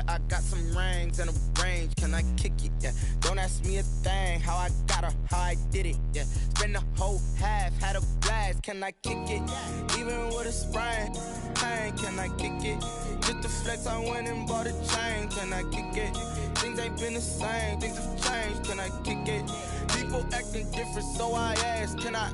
I got some rings and a range. Can I kick it? Yeah. Don't ask me a thing. How I got her, how I did it. Yeah. Spend the whole half, had a blast. Can I kick it? Even with a sprain, pain. Can I kick it? Just the flex, I went and bought a chain. Can I kick it? Things ain't been the same. Things have changed. Can I kick it? People acting different, so I ask. Can I?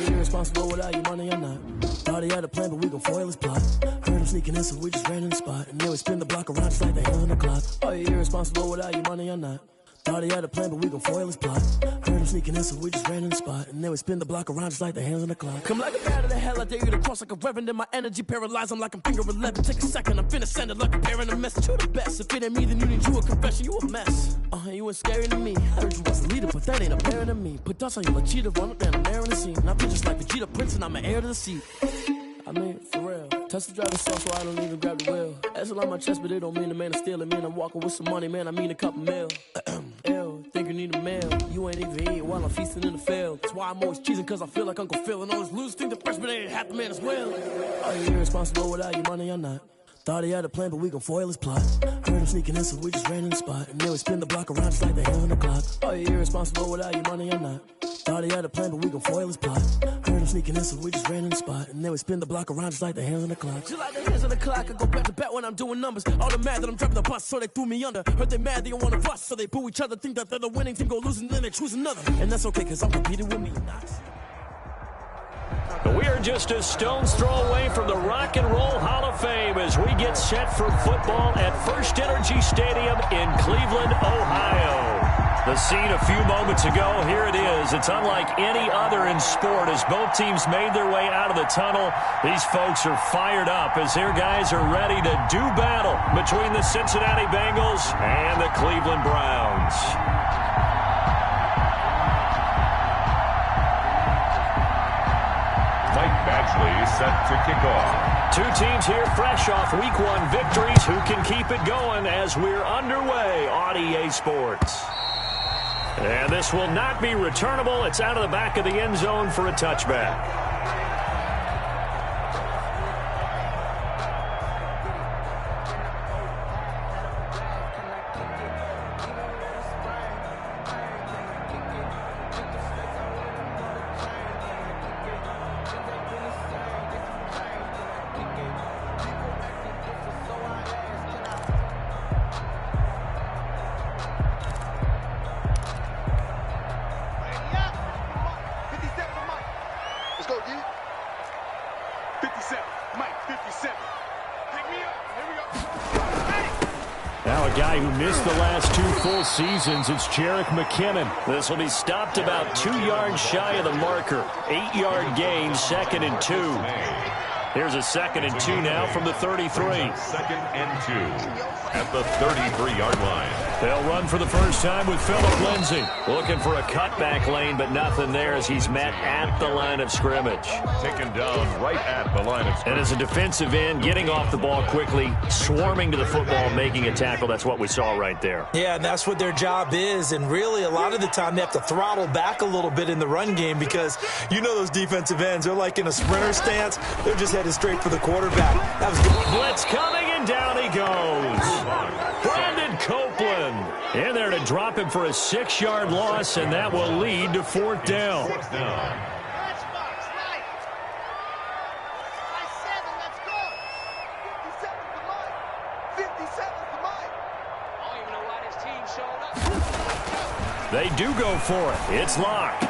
Irresponsible without your money or not. Thought he had a plan, but we gon' foil his plot. Heard him sneaking in, so we just ran in the spot. And then we spin the block around just like the hands on the clock. Are you irresponsible without your money or not? Thought he had a plan, but we gon' foil his plot. Heard him sneaking in, so we just ran in the spot. And then we spin the block around just like the hands on the clock. Come like a bat of the hell, I dare you to cross like a reverend. And my energy paralyzed, I'm like I'm finger 11. Take a second, I'm finna send it like a parent a message. You the best, if it ain't me, then you need you a confession. You a mess, you ain't scary to me. I heard you was a leader, but that ain't apparent to me. Put dust on you like cheetah, run up down the air in the scene. And I feel just like Vegeta Prince, and I'm an heir to the seat. I mean, for real. Tesla drive itself, so I don't even grab the wheel. That's on my chest, but it don't mean the man is stealing. Man, I'm walking with some money, man, I mean a couple mil. Ew, think you need a meal. You ain't even eating while I'm feasting in the field. That's why I'm always cheesing, cause I feel like Uncle Phil. And all those losers think the freshman ain't half the man as well. Are you irresponsible without your money or not? Thought he had a plan, but we gon' foil his plot. Heard him sneaking in, so we just ran in the spot. And then we spin the block around just like the hands on the clock. Are you irresponsible without your money or not? Thought he had a plan, but we gon' foil his plot. Heard him sneaking in, so we just ran in the spot. And then we spin the block around just like the hands on the clock. Just like the hands on the clock, I go back to back when I'm doing numbers. All the mad that I'm dropping the bus, so they threw me under. Heard they mad, they don't wanna bust, so they boo each other. Think that they're the winning team, go losing, then they choose another. And that's okay, cause I'm competing with me. We are just a stone's throw away from the Rock and Roll Hall of Fame as we get set for football at First Energy Stadium in Cleveland, Ohio. The scene a few moments ago, here it is. It's unlike any other in sport as both teams made their way out of the tunnel. These folks are fired up as their guys are ready to do battle between the Cincinnati Bengals and the Cleveland Browns. Mike Badgley set to kick off. Two teams here fresh off Week 1 victories. Who can keep it going as we're underway on EA Sports? And this will not be returnable. It's out of the back of the end zone for a touchback. Seasons, it's Jerick McKinnon. This will be stopped about 2 yards shy of the marker. 8-yard gain, 2nd and 2. Here's a 2nd and 2 now from the 33. 2nd and 2 at the 33-yard line. They'll run for the first time with Phillip Lindsay. Looking for a cutback lane, but nothing there as he's met at the line of scrimmage. Taken down right at the line of scrimmage. And as a defensive end, getting off the ball quickly, swarming to the football, making a tackle. That's what we saw right there. Yeah, and that's what their job is. And really, a lot of the time, they have to throttle back a little bit in the run game because you know those defensive ends, they're like in a sprinter stance. They're just headed straight for the quarterback. That was good. Blitz coming, and down he goes. Brandon Copeland in there to drop him for a 6-yard loss, and that will lead to 4th down. They do go for it. It's locked.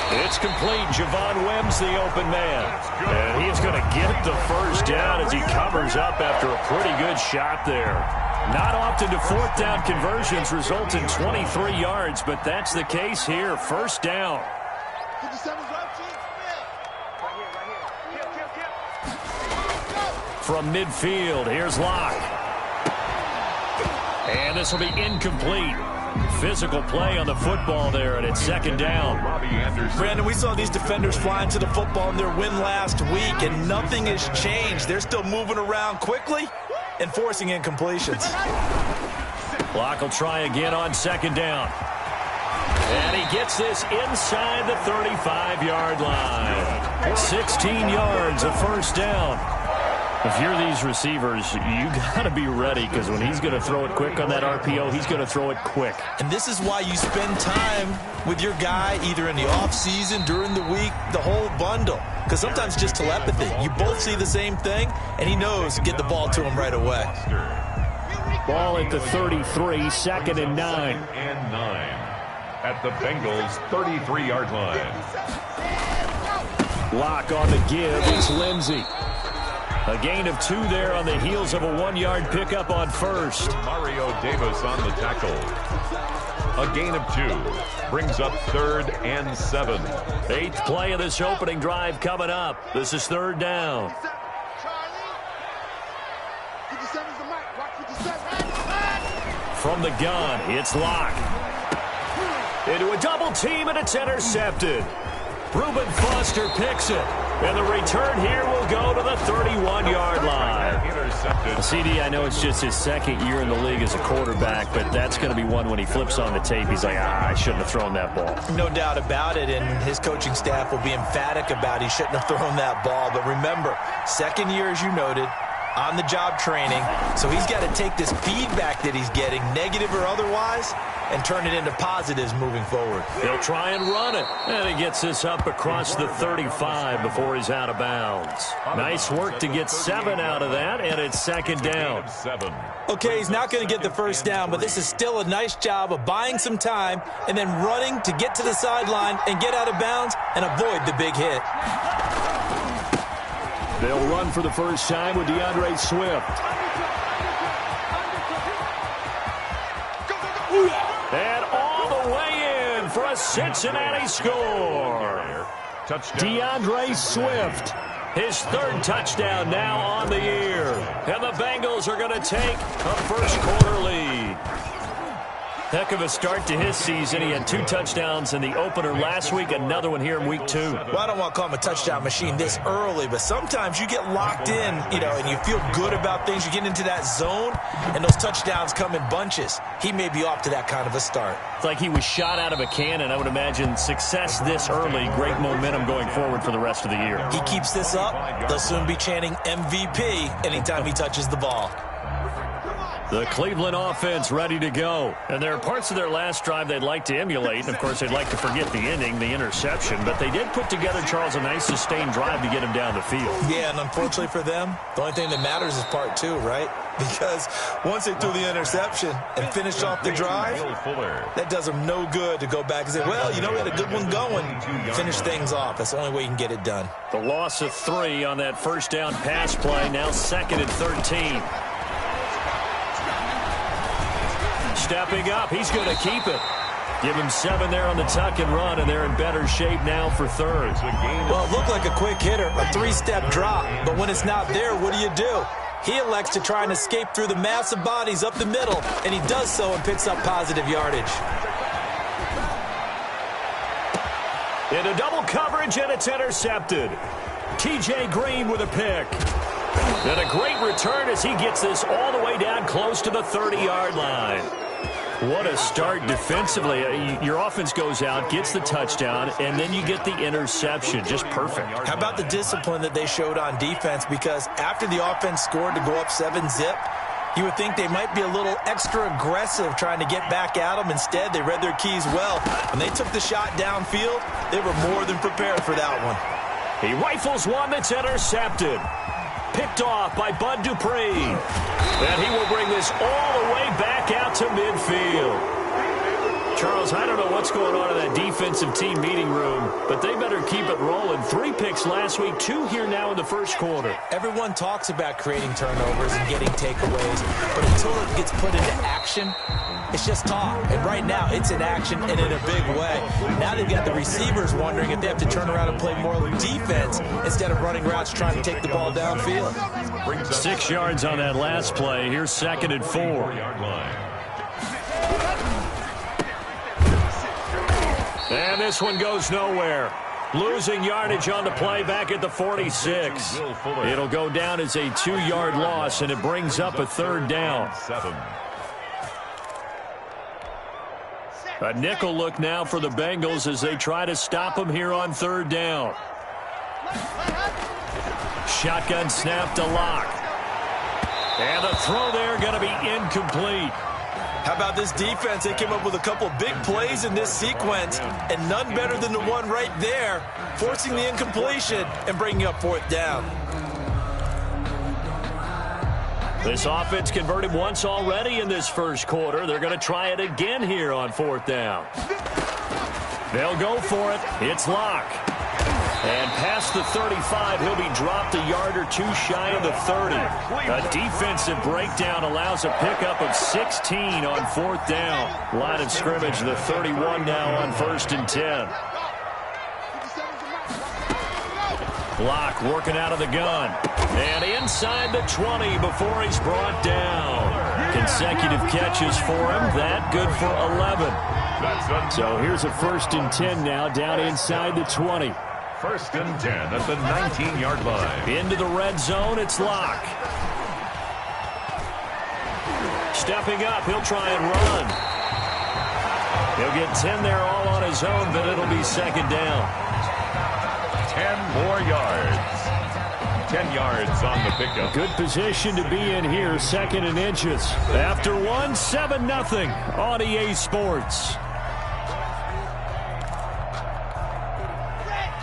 It's complete. Javon Webb's the open man. And he's going to get the first down as he covers up after a pretty good shot there. Not often do fourth down conversions result in 23 yards, but that's the case here. First down. From midfield, here's Locke. And this will be incomplete. Physical play on the football there, and it's second down. Brandon, we saw these defenders flying to the football in their win last week, and nothing has changed. They're still moving around quickly and forcing incompletions. Locke will try again on second down. And he gets this inside the 35-yard line. 16 yards of first down. If you're these receivers, you got to be ready, because when he's going to throw it quick on that RPO, he's going to throw it quick. And this is why you spend time with your guy either in the offseason, during the week, the whole bundle. Because sometimes it's just telepathy. You both see the same thing, and he knows to get the ball to him right away. Ball at the 33, second and 9. And 9 at the Bengals' 33-yard line. Locke on the give. It's Lindsey. A gain of 2 there on the heels of a 1-yard pickup on first. Mario Davis on the tackle. A gain of 2 brings up 3rd and 7. 8th play of this opening drive coming up. This is 3rd down. From the gun, it's Locke. Into a double team, and it's intercepted. Reuben Foster picks it. And the return here will go to the 31-yard line. Intercepted. CD, I know it's just his second year in the league as a quarterback, but that's going to be one when he flips on the tape. He's like, I shouldn't have thrown that ball. No doubt about it, and his coaching staff will be emphatic about he shouldn't have thrown that ball. But remember, second year, as you noted, on-the-job training, so he's got to take this feedback that he's getting, negative or otherwise, and turn it into positives moving forward. He'll try and run it, and he gets this up across the 35 before he's out of bounds. Nice work to get 7 out of that, and it's second down. Okay, he's not going to get the first down, but this is still a nice job of buying some time and then running to get to the sideline and get out of bounds and avoid the big hit. They'll run for the first time with DeAndre Swift. And all the way in for a Cincinnati score. DeAndre Swift, his 3rd touchdown now on the year. And the Bengals are going to take a first-quarter lead. Heck of a start to his season. He had 2 touchdowns in the opener last week, another one here in week 2. Well, I don't want to call him a touchdown machine this early, but sometimes you get locked in, and you feel good about things. You get into that zone, and those touchdowns come in bunches. He may be off to that kind of a start. It's like he was shot out of a cannon. I would imagine success this early, great momentum going forward for the rest of the year. He keeps this up, they'll soon be chanting MVP anytime he touches the ball. The Cleveland offense ready to go. And there are parts of their last drive they'd like to emulate. And, of course, they'd like to forget the ending, the interception. But they did put together, Charles, a nice sustained drive to get him down the field. Yeah, and unfortunately for them, the only thing that matters is part 2, right? Because once they threw the interception and finished off the drive, that does them no good to go back and say, well, we had a good one going. Finish things off. That's the only way you can get it done. The loss of 3 on that first down pass play. Now 2nd and 13. Stepping up, he's going to keep it. Give him 7 there on the tuck and run, and they're in better shape now for 3rd. Well, it looked like a quick hitter, a 3-step drop, but when it's not there, what do? He elects to try and escape through the massive bodies up the middle, and he does so and picks up positive yardage. Into double coverage, and it's intercepted. T.J. Green with a pick. And a great return as he gets this all the way down close to the 30-yard line. What a start defensively. Your offense goes out, gets the touchdown, and then you get the interception. Just perfect. How about the discipline that they showed on defense? Because after the offense scored to go up 7-zip, you would think they might be a little extra aggressive trying to get back at them. Instead, they read their keys well. When they took the shot downfield, they were more than prepared for that one. He rifles one that's intercepted. Picked off by Bud Dupree. And he will bring this all the way back out to midfield. Charles, I don't know what's going on in that defensive team meeting room, but they better keep it rolling. 3 picks last week, 2 here now in the first quarter. Everyone talks about creating turnovers and getting takeaways, but until it gets put into action, it's just talk. And right now, it's in action and in a big way. Now they've got the receivers wondering if they have to turn around and play more defense instead of running routes trying to take the ball downfield. 6 yards on that last play. Here's 2nd and 4. And this one goes nowhere. Losing yardage on the play back at the 46. It'll go down as a 2-yard loss, and it brings up a 3rd down. A nickel look now for the Bengals as they try to stop them here on 3rd down. Shotgun snap to Locke. And the throw there going to be incomplete. How about this defense? They came up with a couple big plays in this sequence, and none better than the one right there, forcing the incompletion and bringing up 4th down. This offense converted once already in this first quarter. They're going to try it again here on 4th down. They'll go for it. It's Locke. And past the 35, he'll be dropped a yard or 2 shy of the 30. A defensive breakdown allows a pickup of 16 on 4th down. Line of scrimmage, the 31 now on 1st and 10. Locke working out of the gun. And inside the 20 before he's brought down. Consecutive catches for him. That good for 11. So here's a 1st and 10 now down inside the 20. 1st and 10 at the 19-yard line. Into the red zone, it's Locke. Stepping up, he'll try and run. He'll get 10 there all on his own, but it'll be 2nd down. 10 more yards. 10 yards on the pickup. Good position to be in here, 2nd and inches. After 1, 7-0 on EA Sports.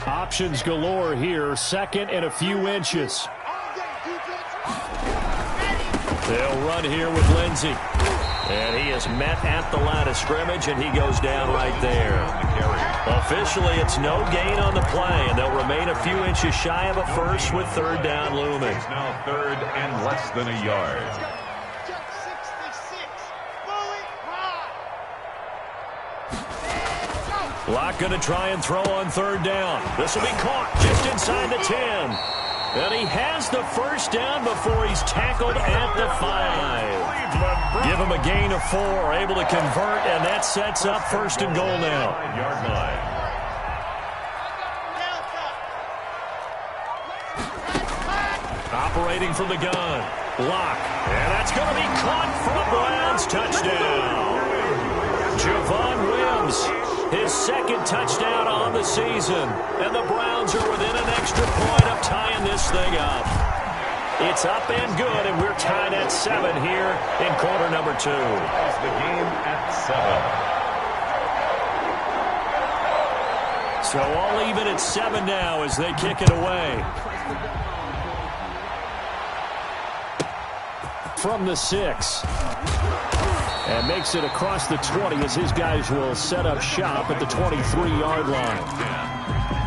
Options galore here, 2nd and a few inches. They'll run here with Lindsey. And he is met at the line of scrimmage, and he goes down right there. Officially, it's no gain on the play, and they'll remain a few inches shy of a first with 3rd down looming. It's now 3rd and less than a yard. Locke going to try and throw on 3rd down. This will be caught just inside the 10. And he has the 1st down before he's tackled at the 5. Give him a gain of 4, able to convert, and that sets up 1st and goal now. Yard line. Operating from the gun. Locke. And that's going to be caught for a Browns touchdown. Javon Wims, his 2nd touchdown on the season. And the Browns are within an extra point of tying this thing up. It's up and good, and we're tied at 7 here in quarter number 2. It's the game at 7. So all even at 7 now as they kick it away. From the 6. And makes it across the 20 as his guys will set up shop at the 23-yard line.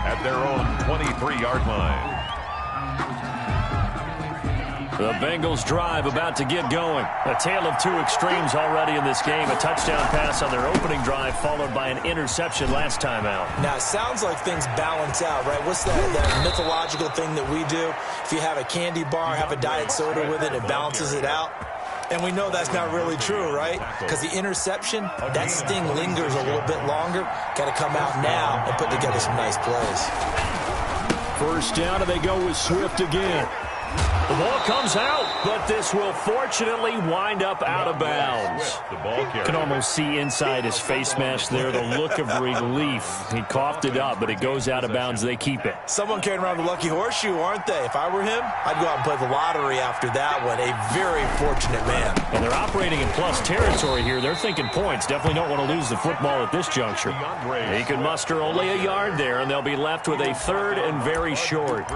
At their own 23-yard line. The Bengals drive about to get going. A tale of 2 extremes already in this game. A touchdown pass on their opening drive followed by an interception last time out. Now, it sounds like things balance out, right? What's that mythological thing that we do? If you have a candy bar, have a diet soda with it, it balances it out. And we know that's not really true, right? Because the interception, that sting lingers a little bit longer. Got to come out now and put together some nice plays. 1st down, and they go with Swift again. The ball comes out, but this will fortunately wind up out of bounds. You can almost see inside his face mask there the look of relief. He coughed it up, but it goes out of bounds. They keep it. Someone carrying around the lucky horseshoe, aren't they? If I were him, I'd go out and play the lottery after that one. A very fortunate man. And they're operating in plus territory here. They're thinking points. Definitely don't want to lose the football at this juncture. He can muster only a yard there, and they'll be left with a 3rd and very short.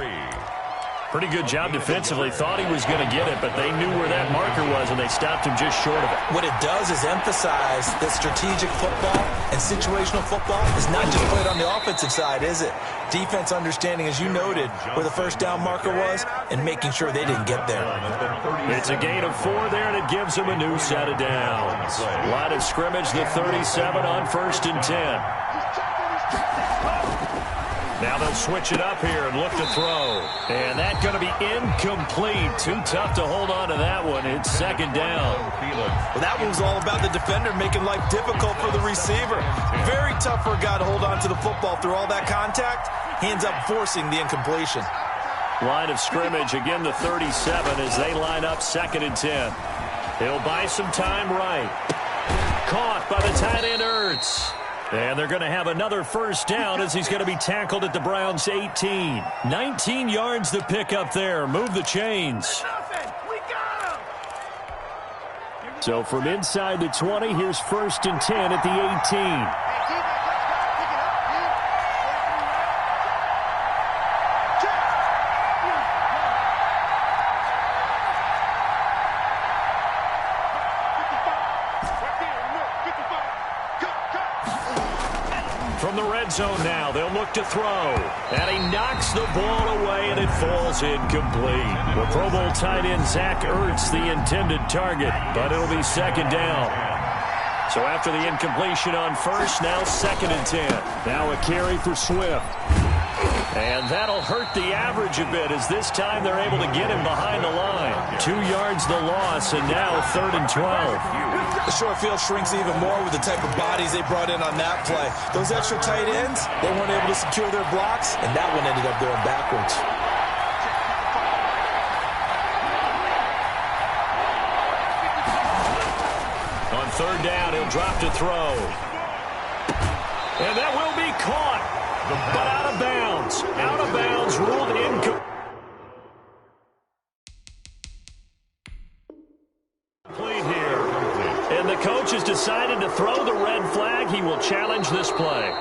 Pretty good job defensively. Thought he was going to get it, but they knew where that marker was, and they stopped him just short of it. What it does is emphasize that strategic football and situational football is not just played on the offensive side, is it? Defense understanding, as you noted, where the first down marker was and making sure they didn't get there. It's a gain of 4 there, and it gives them a new set of downs. Line of scrimmage, the 37 on 1st and 10. Now they'll switch it up here and look to throw. And that's going to be incomplete. Too tough to hold on to that one. It's 2nd down. Well, that one was all about the defender making life difficult for the receiver. Very tough for a guy to hold on to the football through all that contact. He ends up forcing the incompletion. Line of scrimmage, again the 37 as they line up 2nd and 10. He'll buy some time right. Caught by the tight end, Ertz. And they're going to have another 1st down as he's going to be tackled at the Browns' 18. 19 yards to pick up there. Move the chains. So from inside the 20, here's 1st and 10 at the 18. From the red zone now, they'll look to throw. And he knocks the ball away, and it falls incomplete. The Pro Bowl tight end Zach Ertz, the intended target, but it'll be 2nd down. So after the incompletion on 1st, now 2nd and 10. Now a carry for Swift. And that'll hurt the average a bit as this time they're able to get him behind the line. 2 yards the loss, and now 3rd and 12. The short field shrinks even more with the type of bodies they brought in on that play. Those extra tight ends, they weren't able to secure their blocks, and that one ended up going backwards. On 3rd down, he'll drop to throw. And that will be caught, but out of bounds. Out of bounds, ruled incomplete. And the coach has decided to throw the red flag. He will challenge this play.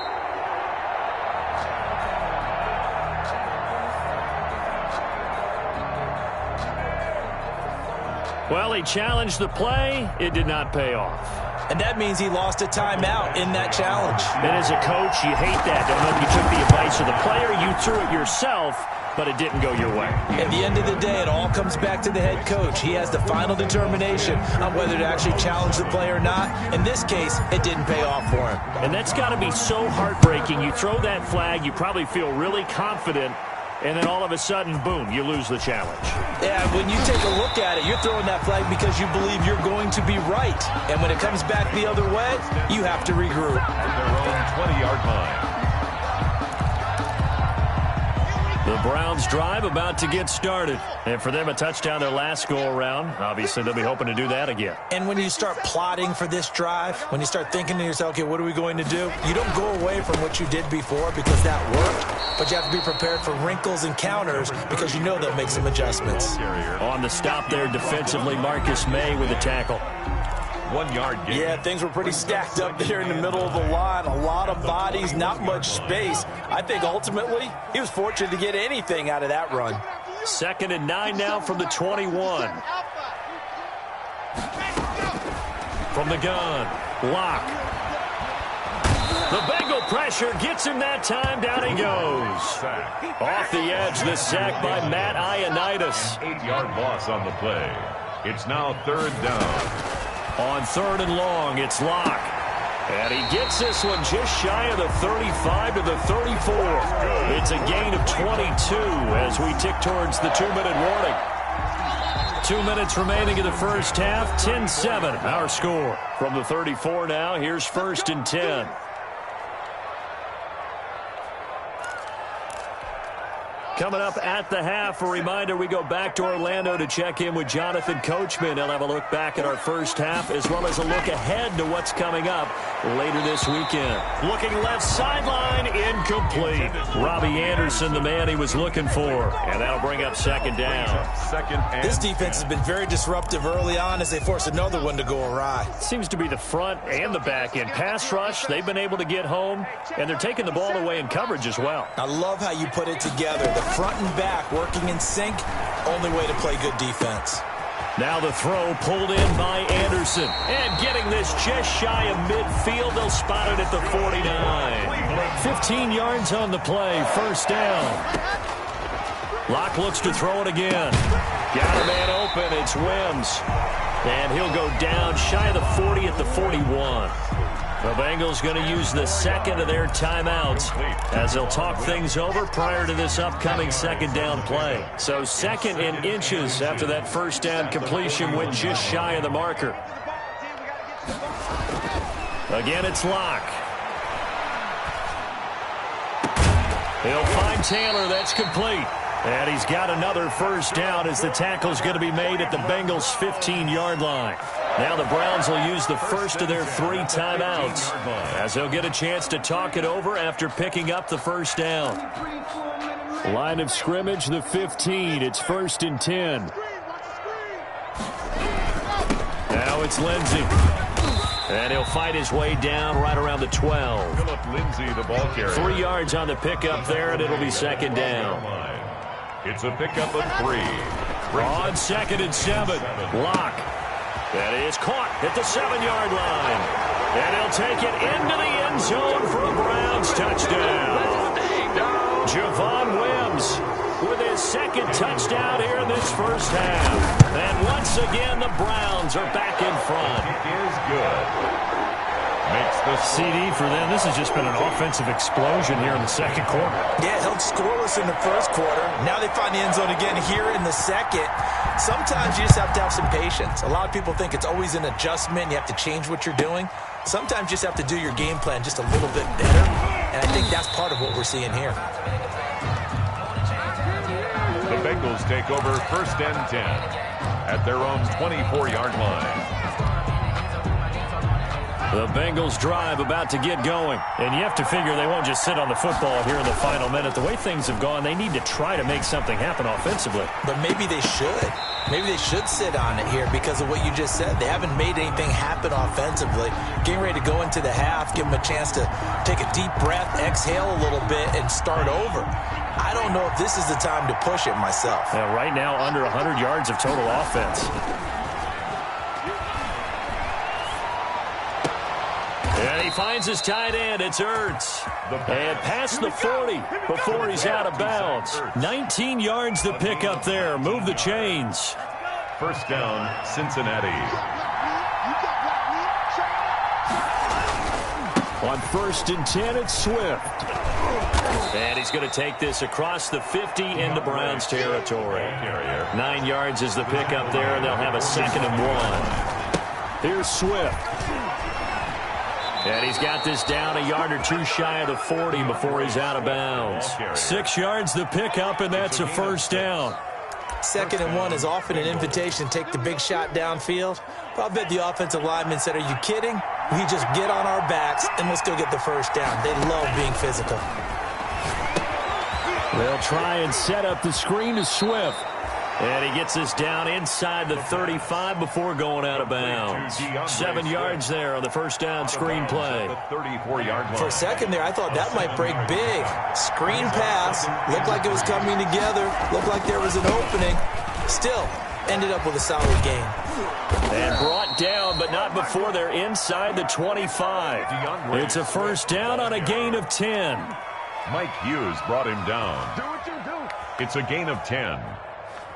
Well, he challenged the play. It did not pay off. And that means he lost a timeout in that challenge. And as a coach, you hate that. Don't know if you took the advice of the player. You threw it yourself, but it didn't go your way. At the end of the day, it all comes back to the head coach. He has the final determination on whether to actually challenge the play or not. In this case, it didn't pay off for him. And that's got to be so heartbreaking. You throw that flag, you probably feel really confident, and then all of a sudden, boom, you lose the challenge. Yeah, when you take a look at it, you're throwing that flag because you believe you're going to be right. And when it comes back the other way, you have to regroup. Their own 20-yard line. The Browns drive about to get started. And for them, a touchdown their last go-around. Obviously, they'll be hoping to do that again. And when you start plotting for this drive, when you start thinking to yourself, okay, what are we going to do? You don't go away from what you did before because that worked, but you have to be prepared for wrinkles and counters because you know they'll make some adjustments. On the stop there defensively, Marcus May with a tackle. 1 yard gain. Yeah, things were pretty stacked up there in the middle of the line. A lot of bodies, not much space. I think ultimately he was fortunate to get anything out of that run. 2nd and 9 now from the 21. From the gun, Locke. The Bengal pressure gets him that time. Down he goes. Off the edge, the sack by Matt Ioannidis. 8-yard loss on the play. It's now 3rd down. On 3rd and long, it's Locke. And he gets this one just shy of the 35 to the 34. It's a gain of 22 as we tick towards the 2-minute warning. 2 minutes remaining in the first half. 10-7, our score. From the 34 now, here's 1st and 10. Coming up at the half, a reminder, we go back to Orlando to check in with Jonathan Coachman. He'll have a look back at our first half as well as a look ahead to what's coming up later this weekend. Looking left sideline, incomplete. Robbie Anderson, the man he was looking for. And that'll bring up 2nd down. This defense has been very disruptive early on as they force another one to go awry. Seems to be the front and the back end. Pass rush, they've been able to get home, and they're taking the ball away in coverage as well. I love how you put it together. The front and back, working in sync. Only way to play good defense. Now the throw pulled in by Anderson. And getting this just shy of midfield, they'll spot it at the 49. 15 yards on the play, first down. Locke looks to throw it again. Got a man open, it's Wims. And he'll go down shy of the 40 at the 41. The Bengals going to use the second of their timeouts as they'll talk things over prior to this upcoming second down play. So second in inches after that first down completion went just shy of the marker. Again, it's Locke. He'll find Taylor. That's complete. And he's got another first down as the tackle's going to be made at the Bengals' 15-yard line. Now the Browns will use the first of their 3 timeouts as they'll get a chance to talk it over after picking up the first down. Line of scrimmage, the 15. It's 1st and 10. Now it's Lindsey. And he'll fight his way down right around the 12. Philip Lindsay, the ball carrier. 3 yards on the pickup there, and it'll be second down. It's a pickup of 3. On 2nd and 7, Locke. That is caught at the 7-yard line. And he'll take it into the end zone for a Browns touchdown. Javon Wims with his second touchdown here in this first half. And once again, the Browns are back in front. It is good. Makes the CD for them. This has just been an offensive explosion here in the second quarter. Yeah, held scoreless in the first quarter. Now they find the end zone again here in the second. Sometimes you just have to have some patience. A lot of people think it's always an adjustment. You have to change what you're doing. Sometimes you just have to do your game plan just a little bit better. And I think that's part of what we're seeing here. The Bengals take over 1st and 10 at their own 24-yard line. The Bengals drive about to get going. And you have to figure they won't just sit on the football here in the final minute. The way things have gone, they need to try to make something happen offensively. But maybe they should. Maybe they should sit on it here because of what you just said. They haven't made anything happen offensively. Getting ready to go into the half, give them a chance to take a deep breath, exhale a little bit, and start over. I don't know if this is the time to push it myself. Yeah, right now, under 100 yards of total offense. And he finds his tight end. It's Ertz. And past the 40 before he's out of bounds. 19 yards to pick up there. Move the chains. First down, Cincinnati. On 1st and 10, it's Swift. And he's going to take this across the 50 into Browns territory. 9 yards is the pickup there, and they'll have a 2nd and 1. Here's Swift. And he's got this down a yard or 2 shy of the 40 before he's out of bounds. 6 yards the pickup, and that's a first down. 2nd and 1 is often an invitation to take the big shot downfield. But I bet the offensive lineman said, are you kidding? We just get on our backs, and let's go get the first down. They love being physical. They'll try and set up the screen to Swift. And he gets this down inside the 35 before going out of bounds. 7 yards there on the first down screen play. For a second there, I thought that might break big. Screen pass. Looked like it was coming together. Looked like there was an opening. Still, ended up with a solid game. And brought down, but not before they're inside the 25. It's a first down on a gain of 10. Mike Hughes brought him down. It's a gain of 10.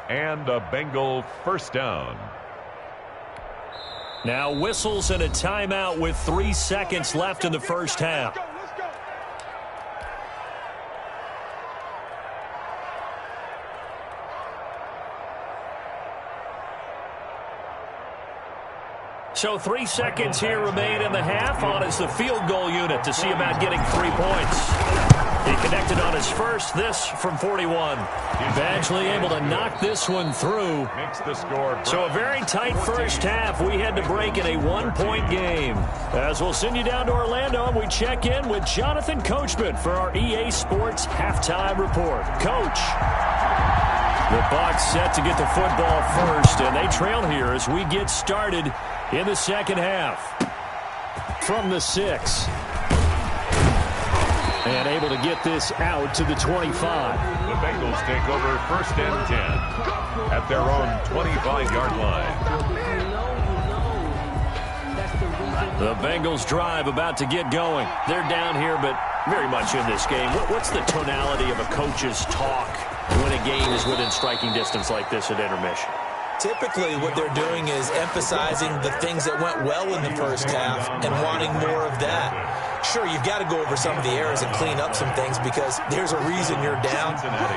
And a Bengal first down. Now whistles and a timeout with 3 seconds left in the first half. So 3 seconds here remain in the half. On is the field goal unit to see about getting 3 points. He connected on his first, this from 41. Badgley able to knock this one through. Makes the score. So a very tight first half. We had to break in a 1-point game. As we'll send you down to Orlando, and we check in with Jonathan Coachman for our EA Sports Halftime Report. Coach. The Bucs set to get the football first, and they trail here as we get started in the second half. From the 6. And able to get this out to the 25. The Bengals take over 1st and 10 at their own 25-yard line. The Bengals drive about to get going. They're down here, but very much in this game. What's the tonality of a coach's talk when a game is within striking distance like this at intermission? Typically, what they're doing is emphasizing the things that went well in the first half and wanting more of that. Sure, you've got to go over some of the errors and clean up some things because there's a reason you're down.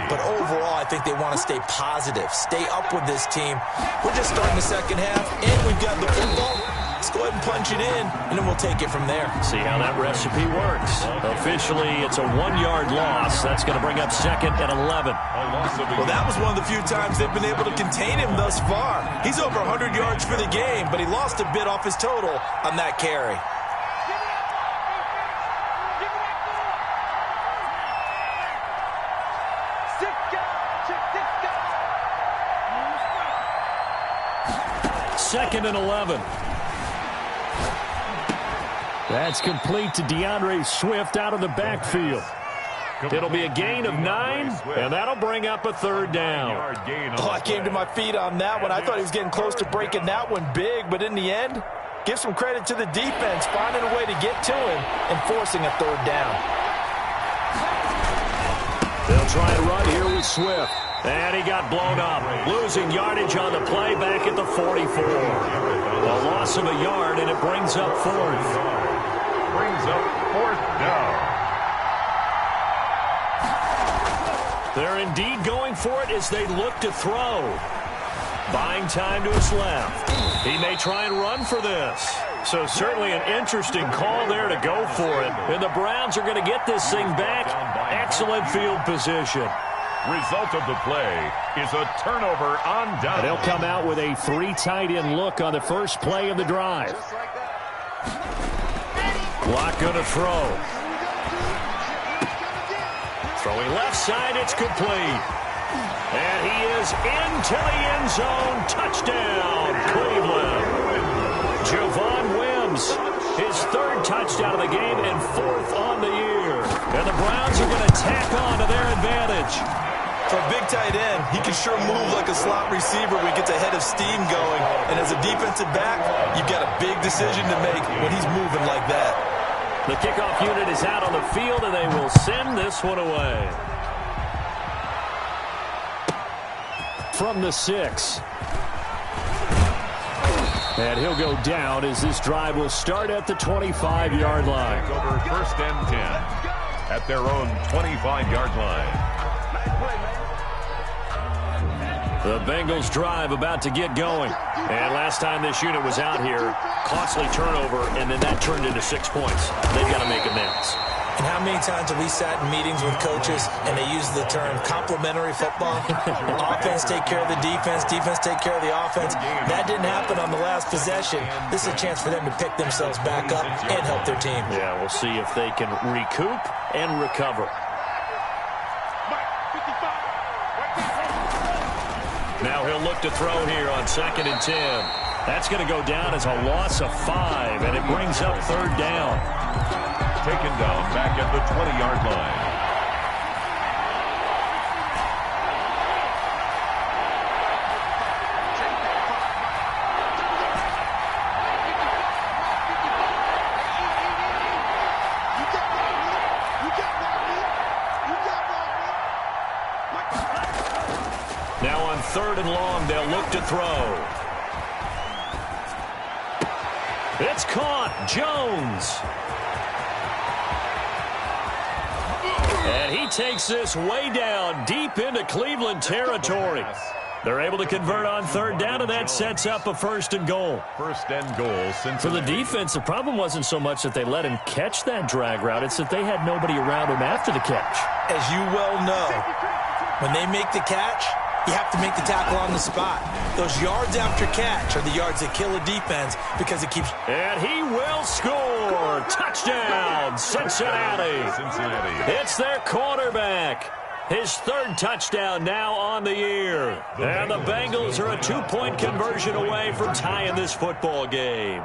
But overall, I think they want to stay positive, stay up with this team. We're just starting the second half, and we've got the football. Let's go ahead and punch it in, and then we'll take it from there. See how that recipe works. Officially, it's a 1-yard loss. That's going to bring up 2nd and 11. Well, that was one of the few times they've been able to contain him thus far. He's over 100 yards for the game, but he lost a bit off his total on that carry. Second and 11. That's complete to DeAndre Swift out of the backfield. It'll be a gain of 9, and that'll bring up a 3rd down. Oh, I came to my feet on that one. I thought he was getting close to breaking that one big, but in the end, give some credit to the defense, finding a way to get to him and forcing a 3rd down. They'll try and run here with Swift. And he got blown up, losing yardage on the play back at the 44. A loss of a yard, and it brings up 4th. Brings up 4th down. They're indeed going for it as they look to throw. Buying time to his left. He may try and run for this. So certainly an interesting call there to go for it. And the Browns are going to get this thing back. Excellent field position. Result of the play is a turnover on down. And they'll come out with a 3 tight end look on the first play of the drive. Clock going to throw. Throwing left side, it's complete. And he is into the end zone. Touchdown, Cleveland. Javon Wims, his 3rd touchdown of the game and 4th on the year. And the Browns are going to tack on to their advantage. For a big tight end, he can sure move like a slot receiver when he gets a head of steam going. And as a defensive back, you've got a big decision to make when he's moving like that. The kickoff unit is out on the field, and they will send this one away. From the 6. And he'll go down as this drive will start at the 25-yard line. Over 1st and 10 at their own 25-yard line. The Bengals drive about to get going. And last time this unit was out here, costly turnover, and then that turned into 6 points. They've got to make amends. And how many times have we sat in meetings with coaches and they use the term complementary football? Offense take care of the defense, defense take care of the offense. That didn't happen on the last possession. This is a chance for them to pick themselves back up and help their team. Yeah, we'll see if they can recoup and recover. Now he'll look to throw here on 2nd and 10. That's going to go down as a loss of 5, and it brings up 3rd down. Taken down back at the 20-yard line. Now on 3rd and long, they'll look to throw. It's caught. Jones. And he takes this way down deep into Cleveland territory. They're able to convert on 3rd down, and that sets up a 1st and goal. 1st and goal. For the defense, the problem wasn't so much that they let him catch that drag route. It's that they had nobody around him after the catch. As you well know, when they make the catch, you have to make the tackle on the spot. Those yards after catch are the yards that kill a defense because it keeps... And he will score. Touchdown, Cincinnati. It's their quarterback. His 3rd touchdown now on the year. And the Bengals are a 2-point conversion away from tying this football game.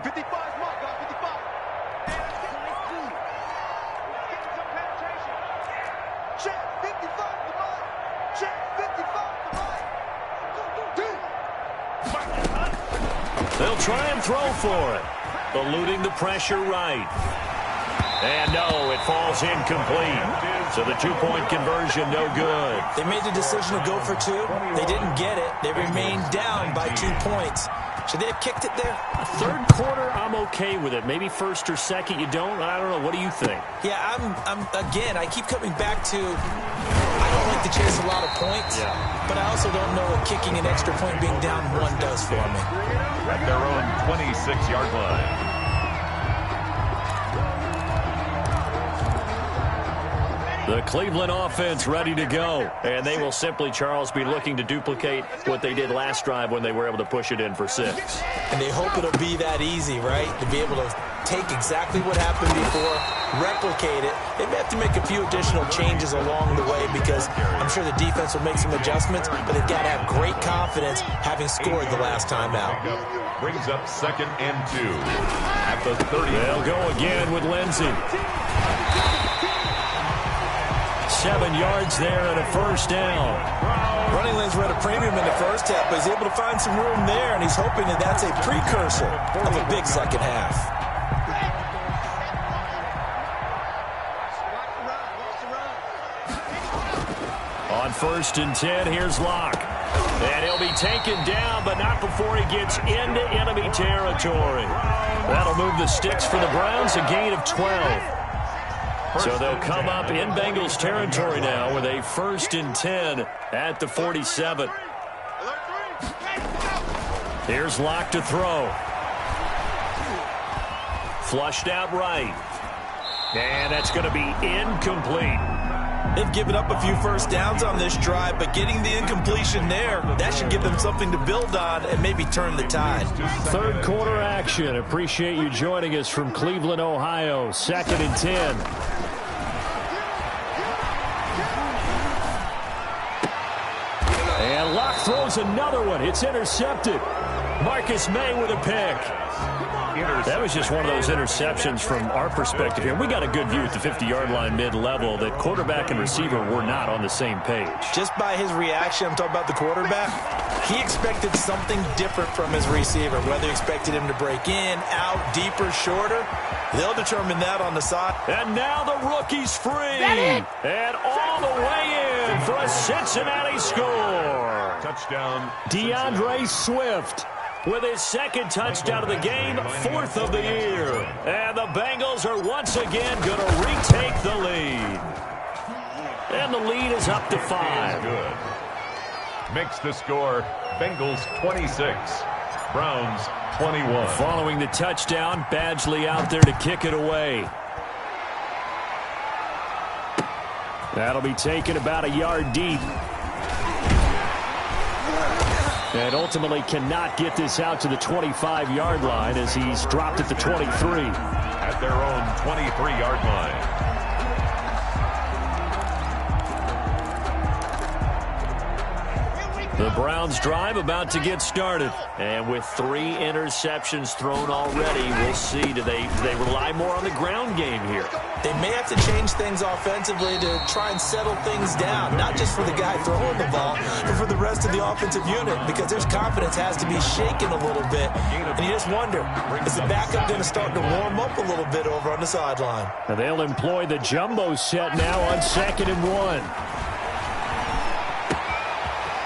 try and throw for it. Eluding the pressure right. And no, it falls incomplete. So the two-point conversion, no good. They made the decision to go for two. They didn't get it. They remained down by 2 points. Should they have kicked it there? Third quarter, I'm okay with it. Maybe first or second, you don't. I don't know. What do you think? Yeah, again, I keep coming back to I don't like to chase a lot of points, but I also don't know what kicking an extra point being down 1 does for me. At their own 26-yard line. The Cleveland offense ready to go. And they will simply, Charles, be looking to duplicate what they did last drive when they were able to push it in for 6. And they hope it'll be that easy, right? To be able to take exactly what happened before, replicate it. They may have to make a few additional changes along the way because I'm sure the defense will make some adjustments, but they've got to have great confidence having scored the last time out. Brings up 2nd and 2 at the 30. They'll go again with Lindsey. 7 yards there and a first down. Running lanes were at a premium in the first half, but he's able to find some room there, and he's hoping that that's a precursor of a big second half. On 1st and 10, here's Locke. And he'll be taken down, but not before he gets into enemy territory. That'll move the sticks for the Browns, a gain of 12. So they'll come up in Bengals territory now with a 1st and 10 at the 47. Here's Locke to throw. Flushed out right. And that's going to be incomplete. They've given up a few first downs on this drive, but getting the incompletion there, that should give them something to build on and maybe turn the tide. Third quarter action. Appreciate you joining us from Cleveland, Ohio. 2nd and 10. And Locke throws another one. It's intercepted. Marcus May with a pick. That was just one of those interceptions from our perspective here. We got a good view at the 50-yard line mid-level that quarterback and receiver were not on the same page. Just by his reaction, I'm talking about the quarterback, he expected something different from his receiver, whether he expected him to break in, out, deeper, shorter. They'll determine that on the side. And now the rookie's free. And all the way in for a Cincinnati score. Touchdown. DeAndre Swift with his 2nd touchdown of the game, 4th of the year. And the Bengals are once again going to retake the lead. And the lead is up to 5. Good. Makes the score Bengals 26, Browns 21. Following the touchdown, Badgley out there to kick it away. That'll be taken about a yard deep. And ultimately cannot get this out to the 25-yard line as he's dropped at the 23. At their own 23-yard line. The Browns drive about to get started. And with 3 interceptions thrown already, we'll see. Do they rely more on the ground game here? They may have to change things offensively to try and settle things down, not just for the guy throwing the ball, but for the rest of the offensive unit, because their confidence has to be shaken a little bit. And you just wonder, is the backup going to start to warm up a little bit over on the sideline? And they'll employ the jumbo set now on 2nd and 1.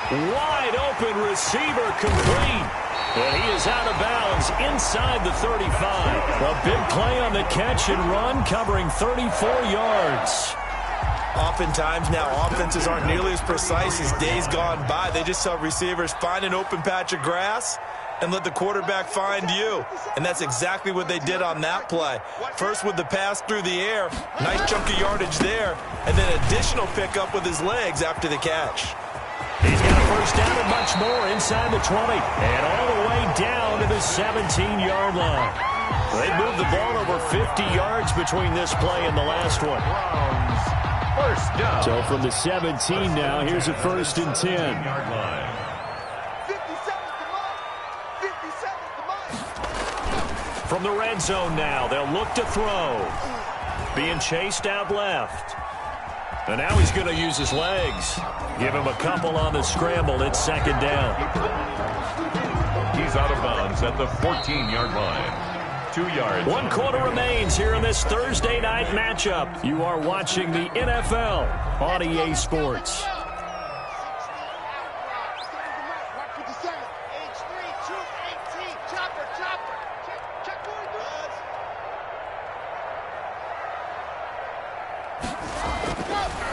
Wide open receiver complete. And he is out of bounds inside the 35. A big play on the catch and run covering 34 yards. Oftentimes now offenses aren't nearly as precise as days gone by. They just tell receivers, find an open patch of grass and let the quarterback find you. And that's exactly what they did on that play. First with the pass through the air, nice chunk of yardage there, and then additional pickup with his legs after the catch. He's got a first down and much more inside the 20. And all the way down to the 17-yard line. They moved the ball over 50 yards between this play and the last one. First down. So from the 17 now, here's a 1st and 10. From the red zone now, they'll look to throw. Being chased out left. And now he's going to use his legs. Give him a couple on the scramble. It's 2nd down. He's out of bounds at the 14-yard line. 2 yards. 1 quarter remains here in this Thursday night matchup. You are watching the NFL on EA Sports.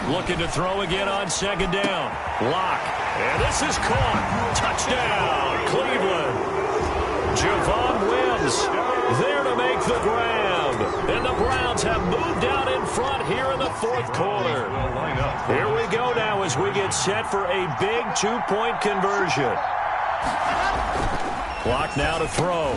Looking to throw again on second down. Lock. And this is caught. Touchdown, Cleveland. Javon Wims there to make the grab. And the Browns have moved out in front here in the fourth quarter. Here we go now as we get set for a big 2-point conversion. Clock now to throw.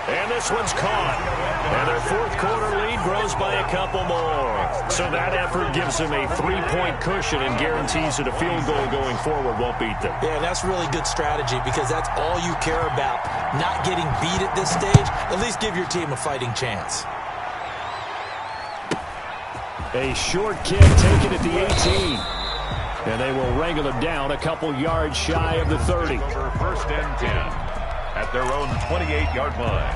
And this one's caught. And their fourth quarter lead grows by a couple more. So that effort gives them a 3-point cushion and guarantees that a field goal going forward won't beat them. Yeah, that's really good strategy because that's all you care about. Not getting beat at this stage. At least give your team a fighting chance. A short kick taken at the 18. And they will wrangle them down a couple yards shy of the 30. First and 10. At their own 28-yard line.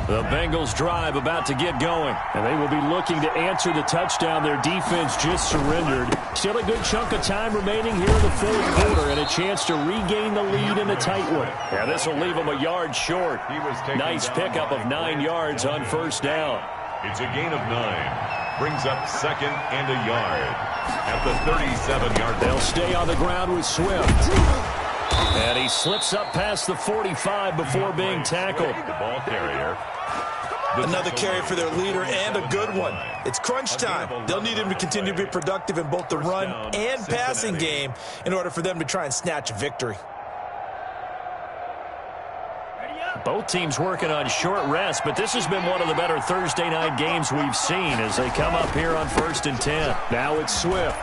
The Bengals drive about to get going, and they will be looking to answer the touchdown their defense just surrendered. Still a good chunk of time remaining here in the fourth quarter and a chance to regain the lead in a tight one. Yeah, this will leave them a yard short. Nice pickup of 9 yards on first down. It's a gain of 9. Brings up second and a yard at the 37-yard line. They'll stay on the ground with Swift. And he slips up past the 45 before being tackled. The ball carrier. Another carry for their leader and a good one. It's crunch time. They'll need him to continue to be productive in both the run and passing game in order for them to try and snatch a victory. Both teams working on short rest, but this has been one of the better Thursday night games we've seen as they come up here on 1st and 10. Now it's Swift.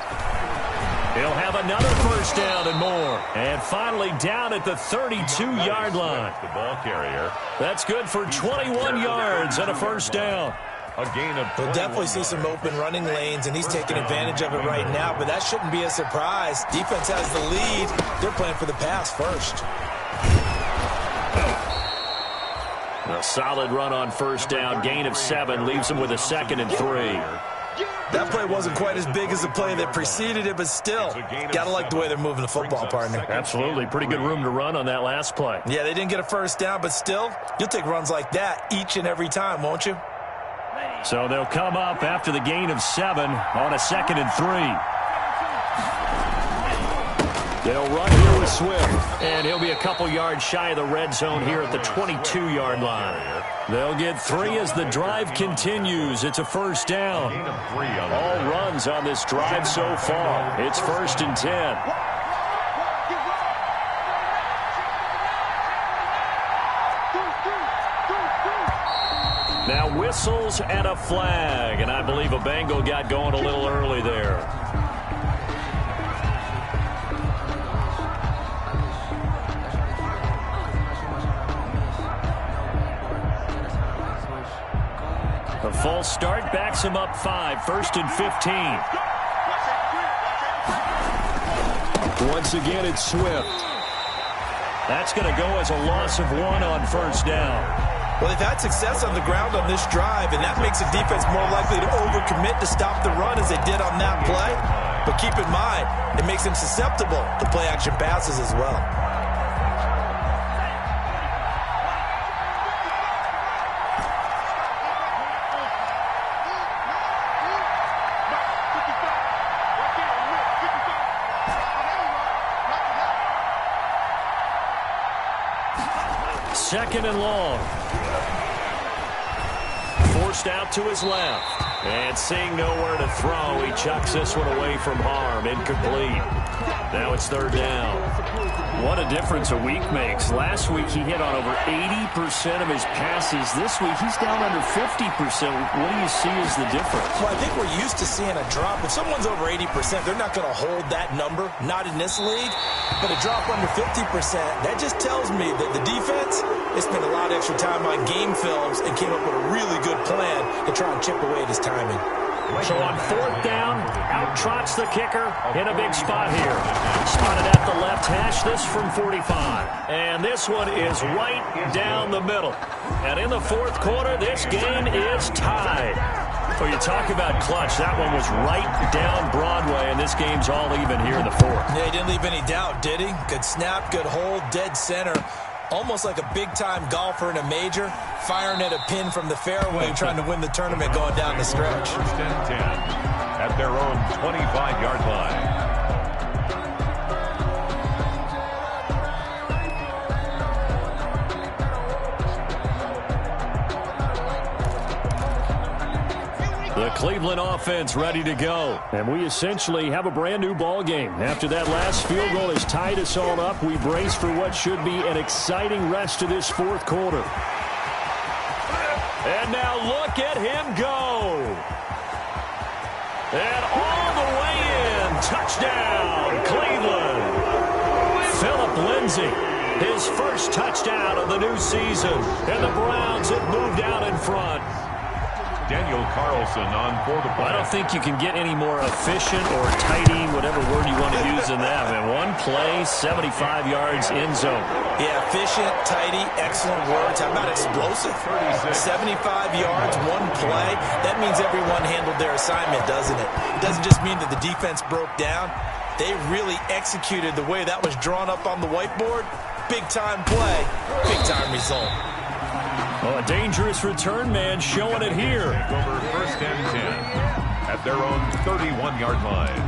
He'll have another first down and more. And finally down at the 32-yard line. The ball carrier. That's good for 21 yards and a first down. A gain of 21. We'll definitely see some open running lanes, and he's taking advantage of it right now, but that shouldn't be a surprise. Defense has the lead. They're playing for the pass first. A solid run on first down. Gain of 7 leaves them with a 2nd and 3. That play wasn't quite as big as the play that preceded it, but still, got to like the way they're moving the football, partner. Absolutely. Pretty good room to run on that last play. Yeah, they didn't get a first down, but still, you'll take runs like that each and every time, won't you? So they'll come up after the gain of 7 on a 2nd and 3. They'll run here with Swift, and he'll be a couple yards shy of the red zone here at the 22-yard line. They'll get 3 as the drive continues. It's a first down. All runs on this drive so far. It's 1st and 10. Now whistles and a flag, and I believe a Bengal got going a little early there. A false start backs him up 5, 1st and 15. Once again, it's Swift. That's going to go as a loss of 1 on first down. Well, they've had success on the ground on this drive, and that makes the defense more likely to overcommit to stop the run as they did on that play. But keep in mind, it makes them susceptible to play-action passes as well. Second and long. Forced out to his left. And seeing nowhere to throw, he chucks this one away from harm. Incomplete. Now it's 3rd down. What a difference a week makes. Last week he hit on over 80% of his passes. This week he's down under 50%. What do you see as the difference? Well, I think we're used to seeing a drop. If someone's over 80%, they're not going to hold that number. Not in this league. But a drop under 50%, that just tells me that the defense has spent a lot of extra time on game films and came up with a really good plan to try and chip away at his timing. So on 4th down, out trots the kicker in a big spot here. Spotted at the left hash, this from 45. And this one is right down the middle. And in the 4th quarter, this game is tied. Well, you talk about clutch. That one was right down Broadway, and this game's all even here in the 4th. Yeah, he didn't leave any doubt, did he? Good snap, good hold, dead center. Almost like a big-time golfer in a major, firing at a pin from the fairway, trying to win the tournament going down the stretch. 1st and 10 at their own 25-yard line. The Cleveland offense ready to go. And we essentially have a brand new ball game. After that last field goal has tied us all up, we brace for what should be an exciting rest of this 4th quarter. And now look at him go. And all the way in. Touchdown, Cleveland. Philip Lindsay, his first touchdown of the new season. And the Browns have moved out in front. Daniel Carlson on for the play. I don't think you can get any more efficient or tidy, whatever word you want to use in that. And one play, 75 yards in zone. Yeah, efficient, tidy, excellent words. How about explosive? 75 yards, one play. That means everyone handled their assignment, doesn't it? It doesn't just mean that the defense broke down. They really executed the way that was drawn up on the whiteboard. Big-time play, big-time result. Oh, a dangerous return man showing it here. Over 1st and 10 at their own 31-yard line.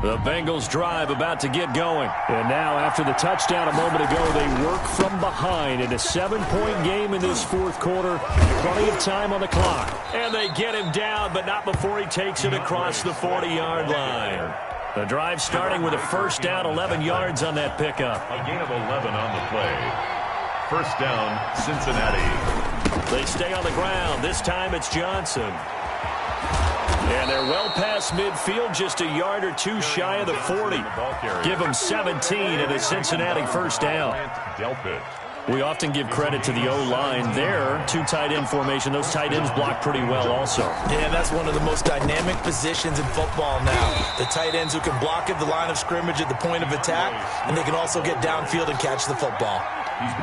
The Bengals drive about to get going. And now after the touchdown a moment ago, they work from behind in a 7-point game in this 4th quarter. Plenty of time on the clock. And they get him down, but not before he takes it across the 40-yard line. The drive starting with a 1st down, 11 yards on that pickup. A gain of 11 on the play. 1st down, Cincinnati. They stay on the ground. This time it's Johnson. And they're well past midfield, just a yard or two shy of the 40. Give them 17 and a Cincinnati 1st down. Delpit. We often give credit to the O-line there. 2 tight end formation. Those tight ends block pretty well also. Yeah, that's one of the most dynamic positions in football now. The tight ends who can block at the line of scrimmage at the point of attack, and they can also get downfield and catch the football.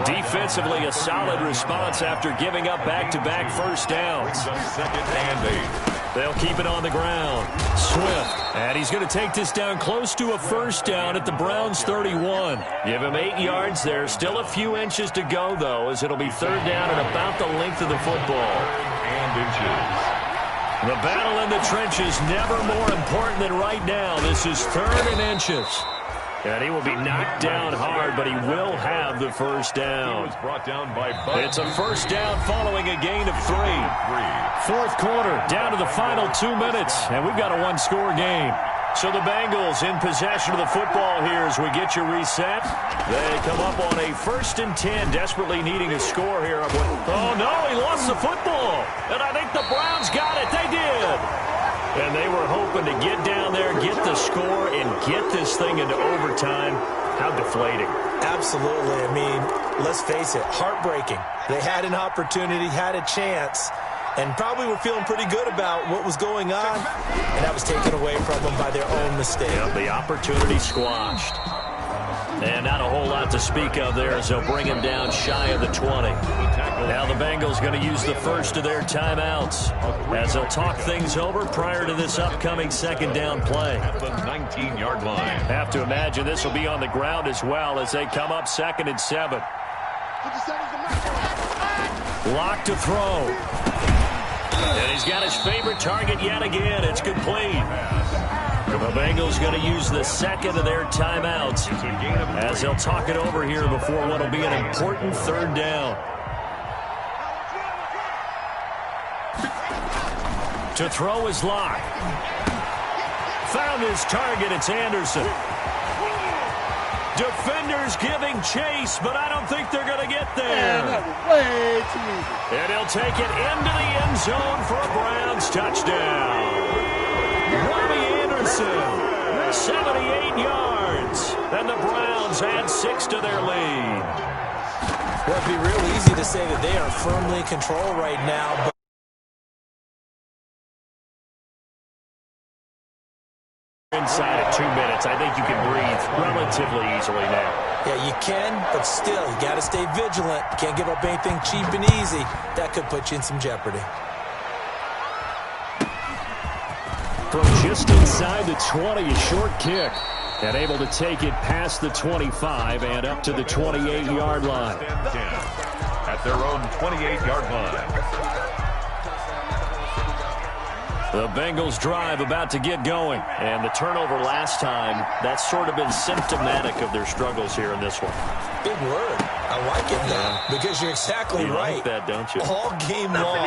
Defensively, a solid response after giving up back-to-back 1st downs. 2nd and 8. They'll keep it on the ground. Swift. And he's going to take this down close to a 1st down at the Browns' 31. Give him 8 yards there. Still a few inches to go, though, as it'll be 3rd down and about the length of the football. And inches. The battle in the trenches never more important than right now. This is 3rd and inches. And he will be knocked down hard, but he will have the 1st down. He was brought down by Bud. It's a 1st down following a gain of 3. 4th quarter, down to the final 2 minutes, and we've got a 1-score game. So the Bengals in possession of the football here as we get you reset. They come up on a 1st and 10, desperately needing a score here. Oh, no, he lost the football. And I think the Browns got it. They did. And they were hoping to get down there, get the score, and get this thing into overtime. How deflating. Absolutely. I mean, let's face it, heartbreaking. They had an opportunity, had a chance, and probably were feeling pretty good about what was going on, and that was taken away from them by their own mistake. Yep, the opportunity squashed. And not a whole lot to speak of there as they'll bring him down shy of the 20. Now the Bengals going to use the first of their timeouts as they'll talk things over prior to this upcoming 2nd down play. At the 19-yard line. Have to imagine this will be on the ground as well as they come up 2nd and 7. Lock to throw. And he's got his favorite target yet again. It's complete. The Bengals going to use the 2nd of their timeouts as they'll talk it over here before what will be an important 3rd down. To throw is Locke. Found his target. It's Anderson. Defenders giving chase, but I don't think they're going to get there. Way too easy. And he'll take it into the end zone for a Browns touchdown. Robbie Anderson, 78 yards. And the Browns add 6 to their lead. Well, it'd be real easy to say that they are firmly in control right now, but Inside of 2 minutes, I think you can breathe relatively easily now. Yeah, you can, but still, you got to stay vigilant. You can't give up anything cheap and easy. That could put you in some jeopardy. From just inside the 20, a short kick. And able to take it past the 25 and up to the 28-yard line. At their own 28-yard line. The Bengals drive about to get going. And the turnover last time, that's sort of been symptomatic of their struggles here in this one. Big word. I like it, though, because you're exactly right. Like that, don't you? All game long,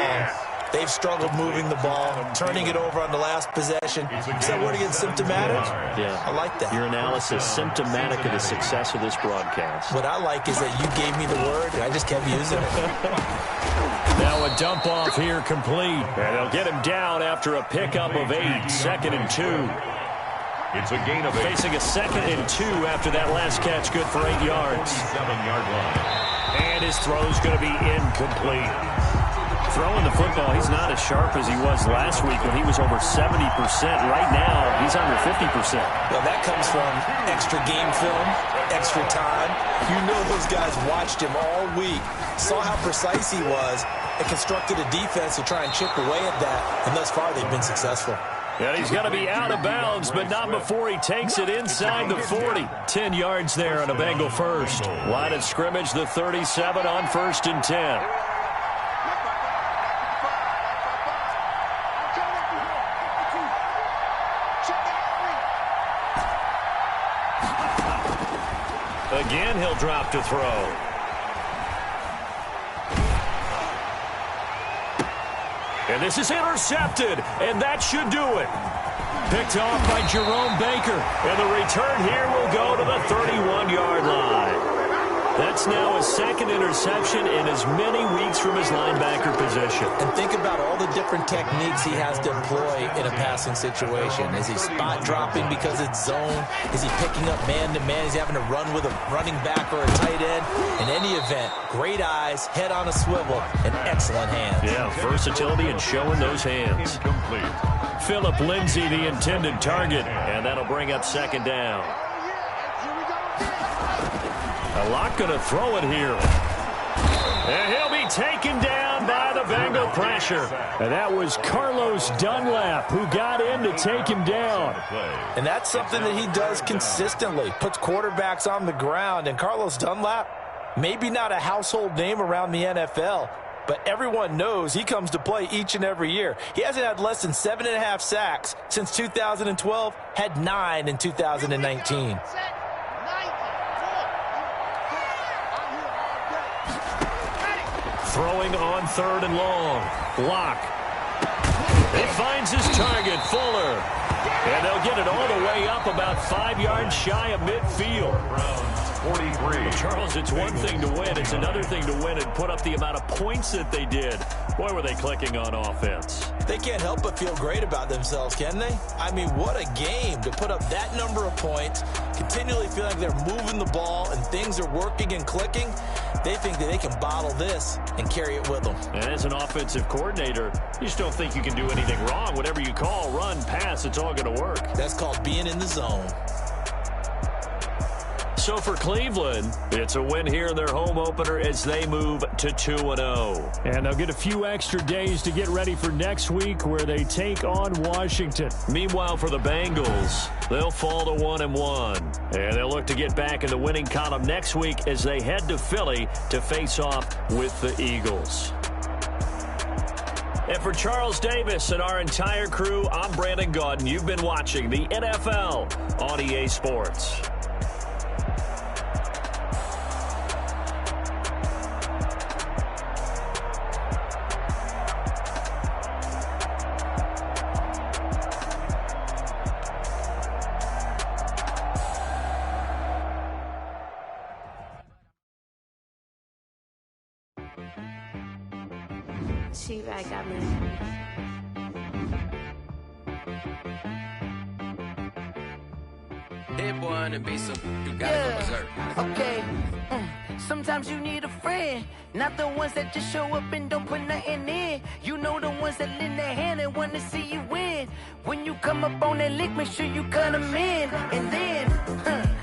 they've struggled moving the ball, turning it over on the last possession. Is that word again, symptomatic? Yeah. I like that. Your analysis, symptomatic of the success of this broadcast. What I like is that you gave me the word, and I just kept using it. Now a dump off here complete. And they'll get him down after a pickup of 8, 2nd and 2. It's a gain of 8. Facing a 2nd and 2 after that last catch, good for 8 yards. 7-yard line. And his throw's going to be incomplete. Throwing the football, he's not as sharp as he was last week when he was over 70%. Right now, he's under 50%. Well, that comes from extra game film, extra time. You know those guys watched him all week, saw how precise he was, and constructed a defense to try and chip away at that. And thus far, they've been successful. And he's going to be out of bounds, but not before he takes it inside the 40. 10 yards there on a Bengal first. Line of scrimmage, the 37 on 1st and 10. Again, he'll drop to throw. And this is intercepted, and that should do it. Picked off by Jerome Baker, and the return here will go to the 31-yard line. That's now his 2nd interception in as many weeks from his linebacker position. And think about all the different techniques he has to employ in a passing situation. Is he spot dropping because it's zone? Is he picking up man-to-man? Is he having to run with a running back or a tight end? In any event, great eyes, head on a swivel, and excellent hands. Yeah, versatility and showing those hands. Incomplete. Philip Lindsay, the intended target, and that'll bring up 2nd down. A lot going to throw it here. And he'll be taken down by the Bengal pressure. And that was Carlos Dunlap who got in to take him down. And that's something that he does consistently. Puts quarterbacks on the ground. And Carlos Dunlap, maybe not a household name around the NFL, but everyone knows he comes to play each and every year. He hasn't had less than 7.5 sacks since 2012, had 9 in 2019. Throwing on 3rd and long. Block. He finds his target, Fuller. And they'll get it all the way up about 5 yards shy of midfield. 43. Charles, it's one thing to win. It's another thing to win and put up the amount of points that they did. Boy, were they clicking on offense. They can't help but feel great about themselves, can they? I mean, what a game to put up that number of points, continually feel like they're moving the ball and things are working and clicking. They think that they can bottle this and carry it with them. And as an offensive coordinator, you just don't think you can do anything wrong. Whatever you call, run, pass, it's all going to work. That's called being in the zone. So for Cleveland, it's a win here in their home opener as they move to 2-0. And they'll get a few extra days to get ready for next week where they take on Washington. Meanwhile, for the Bengals, they'll fall to 1-1. And they'll look to get back in the winning column next week as they head to Philly to face off with the Eagles. And for Charles Davis and our entire crew, I'm Brandon Gaudin. You've been watching the NFL on EA Sports. She-Rag got me. Hit boy on the beat, so you gotta go berserk. Okay. Sometimes you need a friend, not the ones that just show up and don't put nothing in. You know the ones that lend their hand and want to see you win. When you come up on that lick, make sure you cut them in. And then,